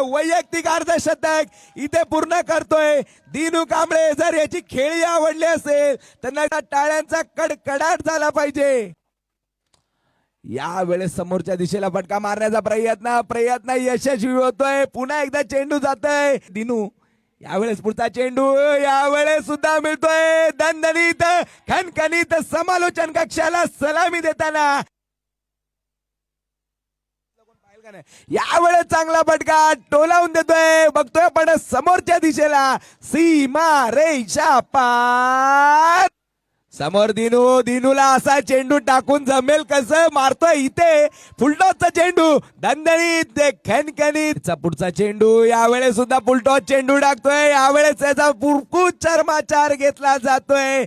वैयक्तिक अर्धशतक इथे पूर्ण करतोय दिनू कांबळे। जर याची खेळी आवडली असेल तर नका टाळ्यांचा कडकडाट झाला पाहिजे। यावेळेस समोरच्या दिशेला फटका मारण्याचा प्रयत्न यशस्वी होतोय। पुन्हा एकदा चेंडू जातोय दिनू। यावेळेस पुढचा चेंडू यावेळेस सुद्धा मिळतोय। दणदणीत खणखणीत समालोचन कक्षाला सलामी देताना यावेळेस चांगला फटका टोलावून देतोय। बघतोय पण समोरच्या दिशेला सीमा रेषा पार। समोर दिनूला असा चेंडू टाकून जमेल कसं? मारतोय इथे फुलटॉसचा चेंडू दणदणीत खणखणीत। पुढचा चेंडू यावेळेस सुद्धा फुलटॉस चेंडू टाकतोय। यावेळेस त्याचा पुरकूच चर्माचार घेतला जातोय।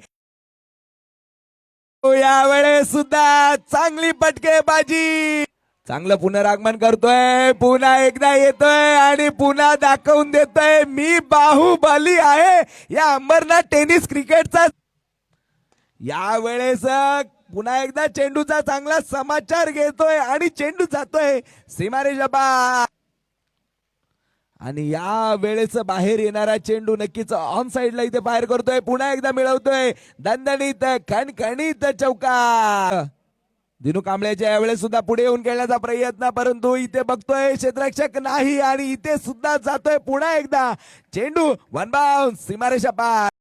यावेळेस सुद्धा चांगली फटकेबाजी। चांगलं पुनरागमन करतोय। पुन्हा एकदा येतोय आणि पुन्हा दाखवून देतोय मी बाहुबली आहे या अंबरनाथ टेनिस क्रिकेटचा। यावेळेस पुन्हा एकदा चेंडूचा चांगला समाचार घेतोय आणि चेंडू जातोय सीमारेषा पार। आणि या वेळेस बाहेर येणारा चेंडू नक्कीच ऑन साइडला इथे बाहेर करतोय। पुन्हा एकदा मिळवतोय दणदणीत खणखणीत चौकार। दिनू कांबळेच्या यावेळेस सुद्धा पुढे येऊन खेळण्याचा प्रयत्न, परंतु इथे बघतोय क्षेत्ररक्षक नाही आणि इथे सुद्धा जातोय पुन्हा एकदा चेंडू वन बाउंस सीमारेषा पार।